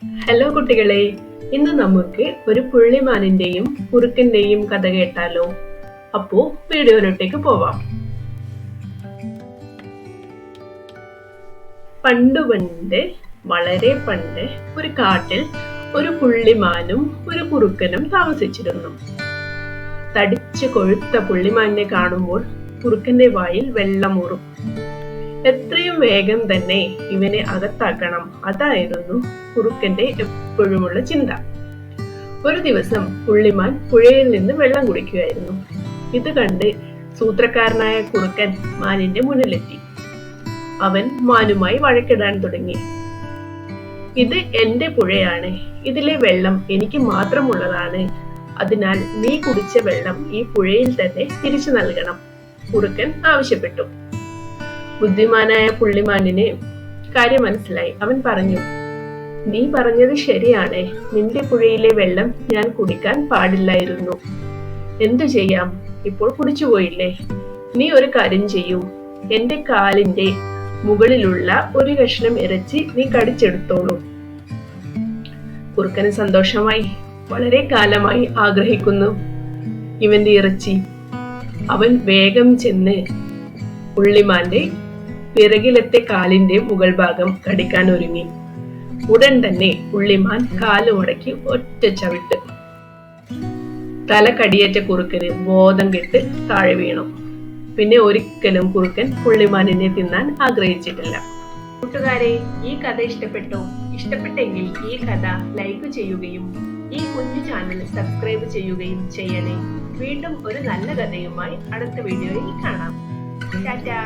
Hello കുട്ടികളെ, ഇന്ന് നമുക്ക് ഒരു പുള്ളിമാനിന്റെയും കുറുക്കന്റെയും കഥ കേട്ടാലോ? അപ്പോ വീഡിയോയിലോട്ടേക്ക് പോവാം. പണ്ട് വളരെ പണ്ട് ഒരു കാട്ടിൽ ഒരു പുള്ളിമാനും ഒരു കുറുക്കനും താമസിച്ചിരുന്നു. തടിച്ചു കൊഴുത്ത പുള്ളിമാനിനെ കാണുമ്പോൾ കുറുക്കന്റെ വായിൽ വെള്ളമൂറും. എത്രയും വേഗം തന്നെ ഇവനെ അകത്താക്കണം, അതായിരുന്നു കുറുക്കന്റെ എപ്പോഴുമുള്ള ചിന്ത. ഒരു ദിവസം പുള്ളിമാൻ പുഴയിൽ നിന്ന് വെള്ളം കുടിക്കുകയായിരുന്നു. ഇത് കണ്ട് സൂത്രക്കാരനായ കുറുക്കൻ മാനിന്റെ മുന്നിലെത്തി. അവൻ മാനുമായി വഴക്കിടാൻ തുടങ്ങി. ഇത് എന്റെ പുഴയാണ്, ഇതിലെ വെള്ളം എനിക്ക് മാത്രമുള്ളതാണ്. അതിനാൽ നീ കുടിച്ച വെള്ളം ഈ പുഴയിൽ തന്നെ തിരിച്ചു നൽകണം, കുറുക്കൻ ആവശ്യപ്പെട്ടു. ബുദ്ധിമാനായ പുള്ളിമാനിന് കാര്യം മനസ്സിലായി. അവൻ പറഞ്ഞു, നീ പറഞ്ഞത് ശരിയാണ്. നിന്റെ പുഴയിലെ വെള്ളം ഞാൻ കുടിക്കാൻ പാടില്ലായിരുന്നു. എന്തു ചെയ്യാം, ഇപ്പോൾ കുടിച്ചുപോയില്ലേ. നീ ഒരു കാര്യം ചെയ്യൂ, എന്റെ കാലിന്റെ മുകളിലുള്ള ഒരു കഷ്ണം ഇറച്ചി നീ കടിച്ചെടുത്തോളൂ. കുറുക്കന് സന്തോഷമായി. വളരെ കാലമായി ആഗ്രഹിക്കുന്നു ഇവന്റെ ഇറച്ചി. അവൻ വേഗം ചെന്ന് പുള്ളിമാന്റെ പിറകിലത്തെ കാലിന്റെ മുകൾ ഭാഗം കടിക്കാൻ ഒരുങ്ങി. ഉടൻ തന്നെ പുള്ളിമാൻ കാല് മുടക്കി ഒറ്റ ചവിട്ട്. തല കടിയേറ്റ കുറുക്കന് ബോധം കെട്ട് താഴെ വീണു. പിന്നെ ഒരിക്കലും കുറുക്കൻ പുള്ളിമാനിനെ തിന്നാൻ ആഗ്രഹിച്ചിട്ടില്ല. കൂട്ടുകാരെ, ഈ കഥ ഇഷ്ടപ്പെട്ടെങ്കിൽ ഈ കഥ ലൈക്ക് ചെയ്യുകയും ഈ കുഞ്ഞു ചാനൽ സബ്സ്ക്രൈബ് ചെയ്യുകയും ചെയ്യണേ. വീണ്ടും ഒരു നല്ല കഥയുമായി അടുത്ത വീഡിയോയിൽ കാണാം. ടാറ്റാ.